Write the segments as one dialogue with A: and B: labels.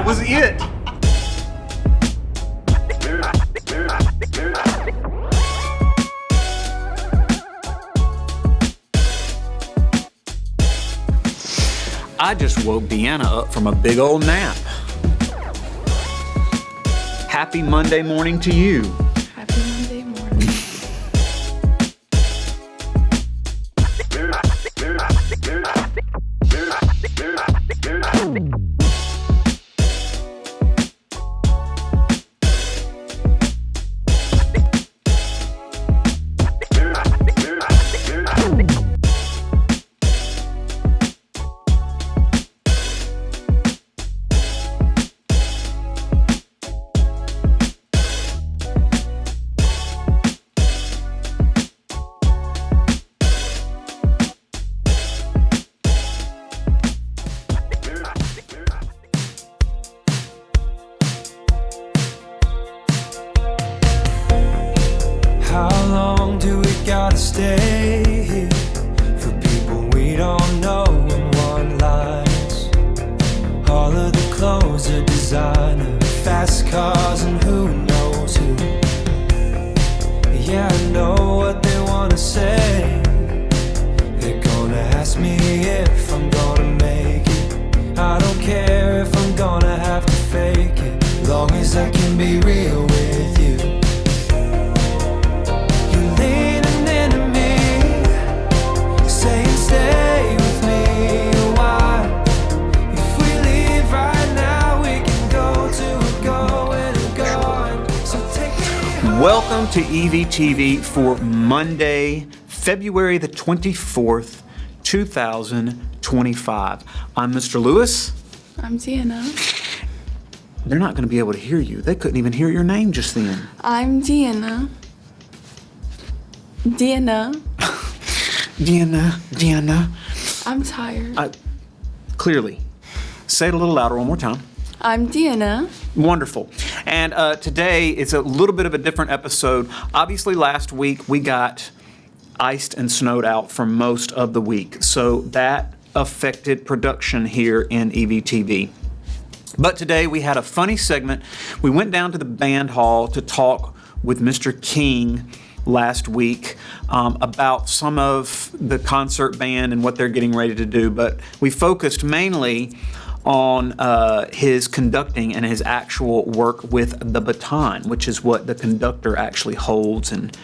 A: was it. I just woke Deanna up from a big old nap. Happy Monday morning to you.
B: Happy Monday morning.
C: How long do we gotta stay here for people we don't know in one lines? All of the clothes are designer, fast cars and who knows who. Yeah, I know what they wanna say. They're gonna ask me if I'm gonna make it. I don't care if I'm gonna have to fake it, long as I can be real with you. Stay with me a while. If we leave right now, we can go to a going and going. So take me home.
A: Welcome to EVTV for Monday, February the 24th, 2025. I'm Mr. Lewis.
B: I'm Deanna.
A: They're not going to be able to hear you. They couldn't even hear your name just then.
B: I'm Deanna. Deanna.
A: Deanna.
B: I'm tired.
A: Clearly. Say it a little louder one more time.
B: I'm Deanna.
A: Wonderful. And today it's a little bit of a different episode. Obviously, last week we got iced and snowed out for most of the week. So that affected production here in EVTV. But today we had a funny segment. We went down to the band hall to talk with Mr. King last week about some of the concert band and what they're getting ready to do, but we focused mainly on his conducting and his actual work with the baton, which is what the conductor actually holds and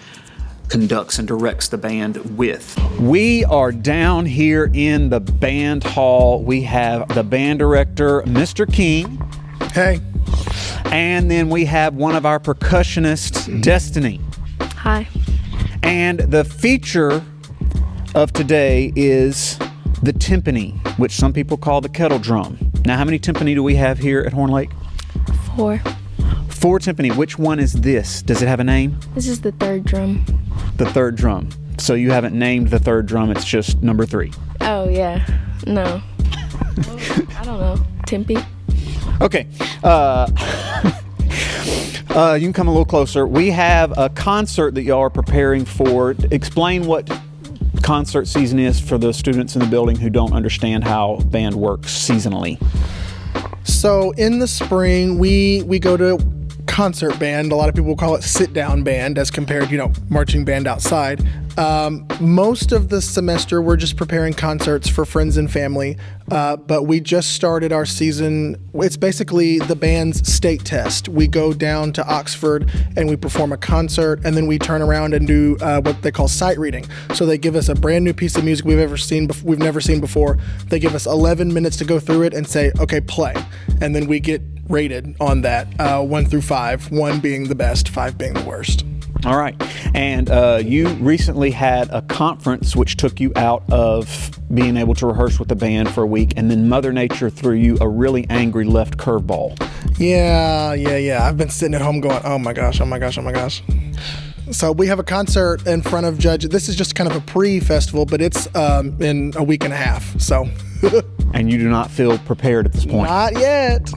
A: conducts and directs the band with. We are down here in the band hall. We have the band director, Mr. King.
D: Hey.
A: And then we have one of our percussionists, Destiny.
B: Hi.
A: And the feature of today is the timpani, which some people call the kettle drum. Now, how many timpani do we have here at Horn Lake?
E: 4.
A: 4 timpani. Which one is this? Does it have a name?
E: This is the third drum.
A: The third drum. So you haven't named the third drum, it's just number 3.
E: Oh, yeah. No. I don't know. Tempe?
A: Okay. You can come a little closer. We have a concert that y'all are preparing for. Explain what concert season is for the students in the building who don't understand how band works seasonally.
D: So in the spring, we go to concert band. A lot of people call it sit-down band as compared, marching band outside. Most of the semester, we're just preparing concerts for friends and family, but we just started our season. It's basically the band's state test. We go down to Oxford and we perform a concert, and then we turn around and do what they call sight reading. So they give us a brand new piece of music we've never seen before. They give us 11 minutes to go through it and say, okay, play. And then we get rated on that, 1 through 5, 1 being the best, 5 being the worst.
A: All right. And you recently had a conference which took you out of being able to rehearse with the band for a week, and then Mother Nature threw you a really angry left curveball.
D: Yeah. I've been sitting at home going, oh my gosh. So we have a concert in front of judges. This is just kind of a pre-festival, but it's in a week and a half. So.
A: And you do not feel prepared at this point?
D: Not yet.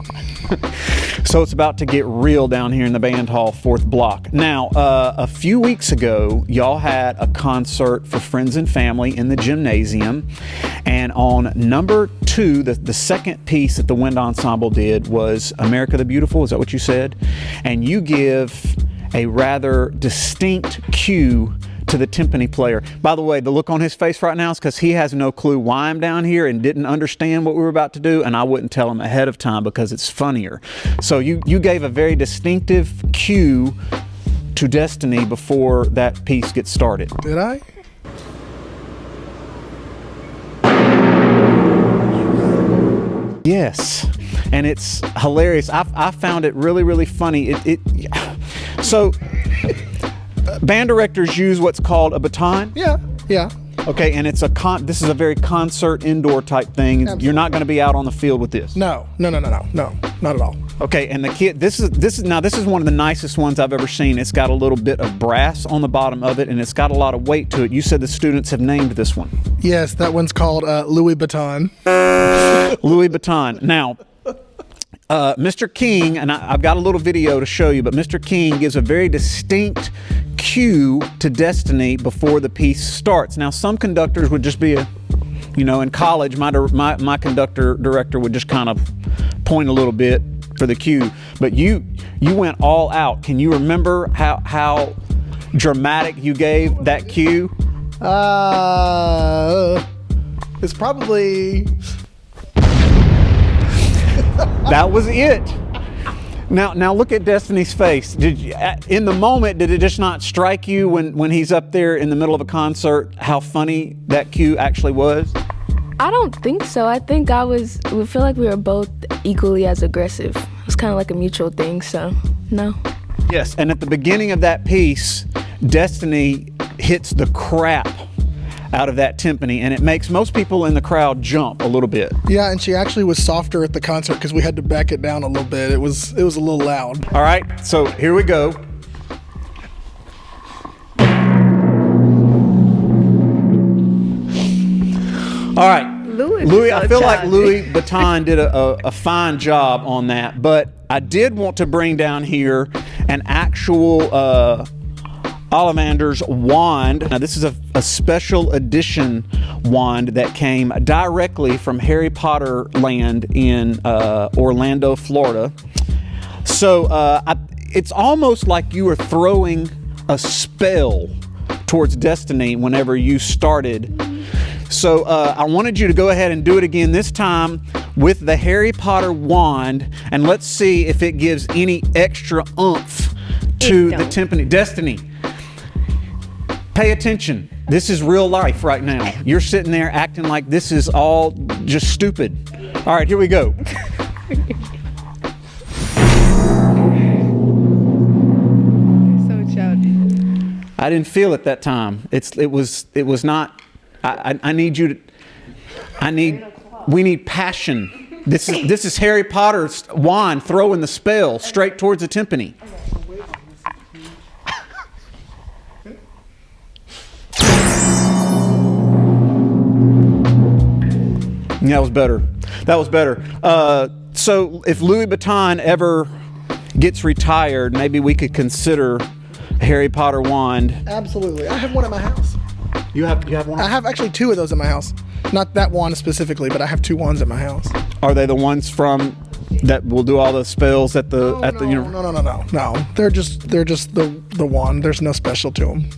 A: So it's about to get real down here in the band hall, 4th block. Now, a few weeks ago, y'all had a concert for friends and family in the gymnasium. And on number 2 2, the second piece that the wind ensemble did was America the Beautiful. Is that what you said? And you give a rather distinct cue to the timpani player. By the way, the look on his face right now is because he has no clue why I'm down here and didn't understand what we were about to do, and I wouldn't tell him ahead of time because it's funnier. So you gave a very distinctive cue to Destiny before that piece gets started.
D: Did I?
A: Yes, and it's hilarious. I found it really, really funny. So band directors use what's called a baton.
D: Yeah.
A: Okay, and it's this is a very concert indoor type thing.
D: Absolutely.
A: You're not going to be out on the field with this.
D: No, not at all.
A: Okay, and the kid, this is one of the nicest ones I've ever seen. It's got a little bit of brass on the bottom of it, and it's got a lot of weight to it. You said the students have named this one.
D: Yes, that one's called Louis Vuitton.
A: Louis Vuitton. Now, Mr. King, and I've got a little video to show you, but Mr. King gives a very distinct cue to Destiny before the piece starts. Now, some conductors would just be in college, my conductor director would just kind of point a little bit for the cue, but you went all out. Can you remember how dramatic you gave that cue?
D: It's probably...
A: That was it. Now look at Destiny's face. In the moment, did it just not strike you when he's up there in the middle of a concert how funny that cue actually was?
E: I don't think so. I think we feel like we were both equally as aggressive. It's kind of like a mutual thing, so no.
A: Yes, and at the beginning of that piece, Destiny hits the crap out of that timpani, and it makes most people in the crowd jump a little bit.
D: Yeah, and she actually was softer at the concert because we had to back it down a little bit. It was a little loud.
A: All right, so here we go. All right, Louis, I feel like Louis Vuitton did a fine job on that, but I did want to bring down here an actual Ollivander's wand. Now, this is a special edition wand that came directly from Harry Potter Land in Orlando, Florida. So it's almost like you were throwing a spell towards Destiny whenever you started. So I wanted you to go ahead and do it again, this time with the Harry Potter wand, and let's see if it gives any extra oomph to the timpani. Destiny, pay attention. This is real life right now. You're sitting there acting like this is all just stupid. All right, here we go.
B: So childish.
A: I didn't feel it that time. It was not. I need you to. We need passion. This is Harry Potter's wand throwing the spell straight towards the timpani. That was better. That was better. So if Louis Vuitton ever gets retired, maybe we could consider a Harry Potter wand.
D: Absolutely. I have one at my house.
A: You have one?
D: I have actually two of those in my house. Not that wand specifically, but I have two wands at my house.
A: Are they the ones from that will do all the spells at the
D: No. They're just the wand. There's no special to them.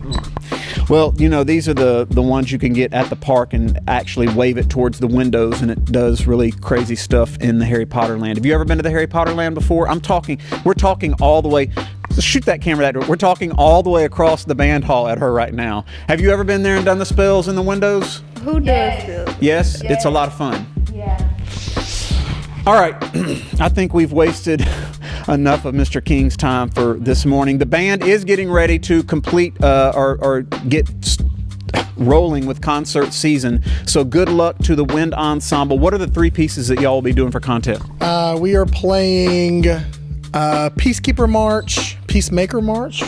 A: Well, these are the ones you can get at the park and actually wave it towards the windows, and it does really crazy stuff in the Harry Potter Land. Have you ever been to the Harry Potter Land before? We're talking all the way. Shoot that camera that way. We're talking all the way across the band hall at her right now. Have you ever been there and done the spells in the windows?
B: Who does this?
A: Yes? It's a lot of fun.
B: Yeah.
A: All right, I think we've wasted enough of Mr. King's time for this morning. The band is getting ready to complete or get rolling with concert season. So good luck to the wind ensemble. What are the three pieces that y'all will be doing for contest?
D: We are playing Peacekeeper March, Peacemaker March,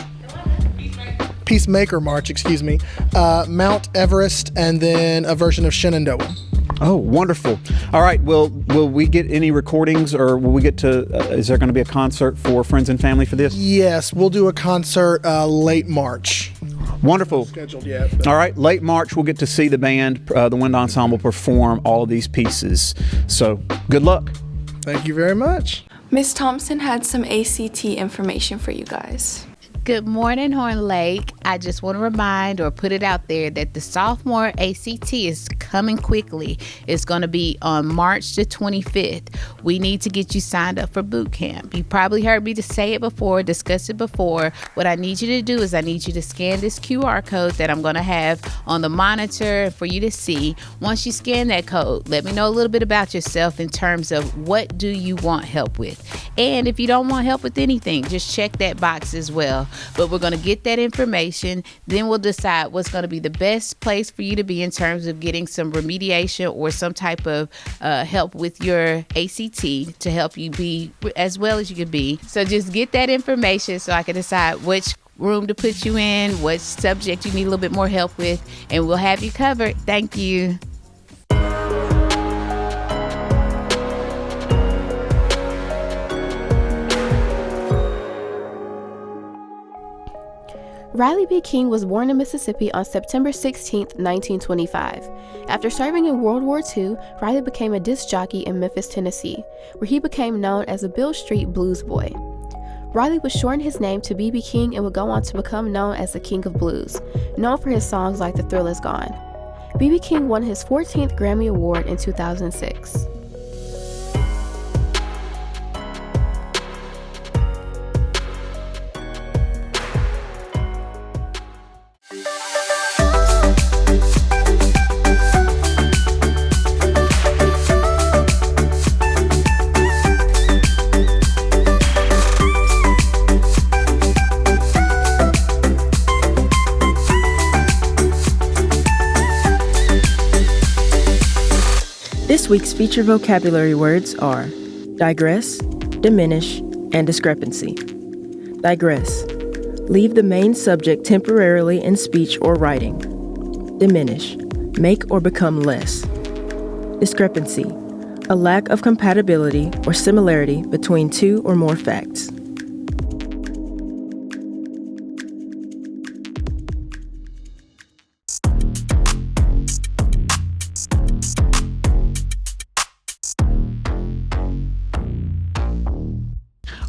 D: excuse me, Mount Everest, and then a version of Shenandoah.
A: Oh, wonderful. All right, will we get any recordings, or will we get to, is there going to be a concert for friends and family for this?
D: Yes, we'll do a concert late March.
A: Wonderful.
D: scheduled yet. But
A: All right, late March, we'll get to see the band, the Wind Ensemble, perform all of these pieces. So, good luck.
D: thank you very much.
F: Miss Thompson had some ACT information for you guys.
G: Good morning, Horn Lake. I just want to remind or put it out there that the sophomore ACT is coming quickly. It's going to be on March the 25th. We need to get you signed up for boot camp. You probably heard me to say it before, discuss it before. What I need you to do is I need you to scan this QR code that I'm going to have on the monitor for you to see. Once you scan that code, let me know a little bit about yourself in terms of what do you want help with. And if you don't want help with anything, just check that box as well. But we're going to get that information. Then we'll decide what's going to be the best place for you to be in terms of getting some remediation or some type of help with your ACT to help you be as well as you can be. So just get that information so I can decide which room to put you in, what subject you need a little bit more help with, and we'll have you covered. Thank you.
H: Riley B. King was born in Mississippi on September 16, 1925. After serving in World War II, Riley became a disc jockey in Memphis, Tennessee, where he became known as a Beale Street Blues Boy. Riley would shorten his name to B.B. King and would go on to become known as the King of Blues, known for his songs like The Thrill Is Gone. B.B. King won his 14th Grammy Award in 2006.
I: This week's featured vocabulary words are digress, diminish, and discrepancy. Digress. Leave the main subject temporarily in speech or writing. Diminish. Make or become less. Discrepancy. A lack of compatibility or similarity between two or more facts.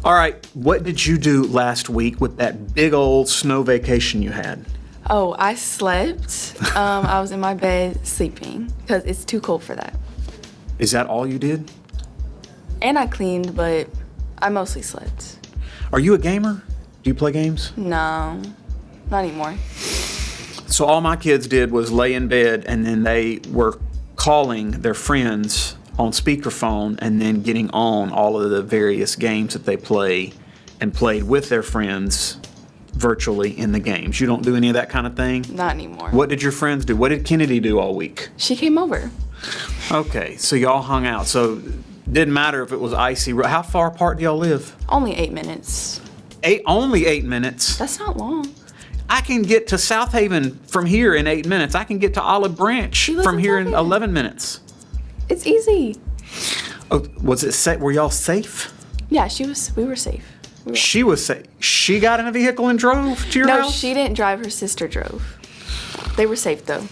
A: All right, what did you do last week with that big old snow vacation you had?
F: Oh, I slept. I was in my bed sleeping because it's too cold for that.
A: Is that all you did?
F: And I cleaned, but I mostly slept.
A: Are you a gamer? Do you play games?
F: No, not anymore.
A: So all my kids did was lay in bed and then they were calling their friends on speakerphone and then getting on all of the various games that they play and played with their friends virtually in the games. You don't do any of that kind of thing?
F: Not anymore.
A: What did your friends do? What did Kennedy do all week?
F: She came over.
A: Okay, so y'all hung out. So didn't matter if it was icy. How far apart do y'all live?
F: Only 8 minutes.
A: Only 8 minutes?
F: That's not long.
A: I can get to South Haven from here in 8 minutes. I can get to Olive Branch
F: lives
A: from
F: in
A: here
F: South
A: in
F: Haven.
A: 11 minutes.
F: It's easy.
A: Oh, was it safe? Were y'all safe?
F: Yeah, we were safe.
A: She was safe. She got in a vehicle and drove to your
F: No,
A: house?
F: she didn't drive. Her sister drove. They were safe, though.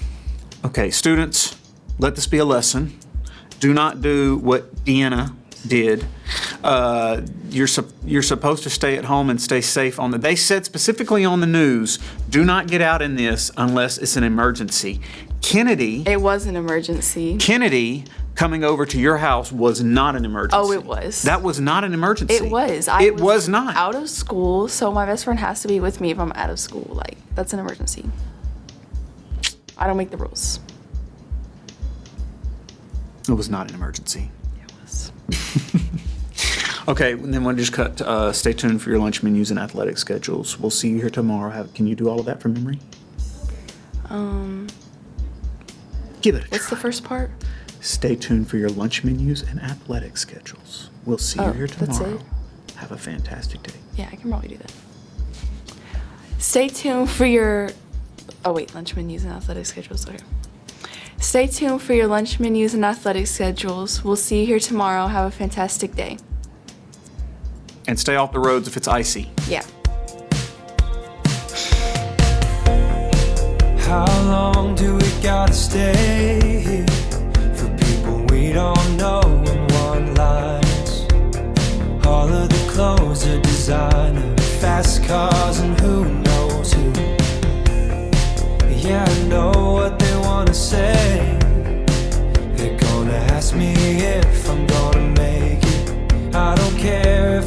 A: Okay, students, let this be a lesson. Do not do what Deanna did. You're supposed to stay at home and stay safe on the. They said specifically on the news, do not get out in this unless it's an emergency. Kennedy
F: It was an emergency.
A: coming over to your house was not an emergency.
F: Oh, it was.
A: That was not an emergency.
F: It was.
A: It was not.
F: Out of school, so my best friend has to be with me if I'm out of school. Like, that's an emergency. I don't make the rules.
A: It was not an emergency.
F: It was.
A: Okay, and then we'll just cut. Stay tuned for your lunch menus and athletic schedules. We'll see you here tomorrow. Can you do all of that from memory? Give it a
F: What's
A: try.
F: the first part?
A: Stay tuned for your lunch menus and athletic schedules. We'll see you here
F: that's
A: tomorrow.
F: it?
A: Have a fantastic day.
F: Yeah, I can probably do that. Stay tuned for your. Oh, wait, lunch menus and athletic schedules. Okay. Stay tuned for your lunch menus and athletic schedules. We'll see you here tomorrow. Have a fantastic day.
A: And stay off the roads if it's icy.
F: Yeah.
C: How long do we gotta stay here for people we don't know and want lies? All of the clothes are designer, fast cars and who knows who. Yeah, I know what they wanna say. They're gonna ask me if I'm gonna make it. I don't care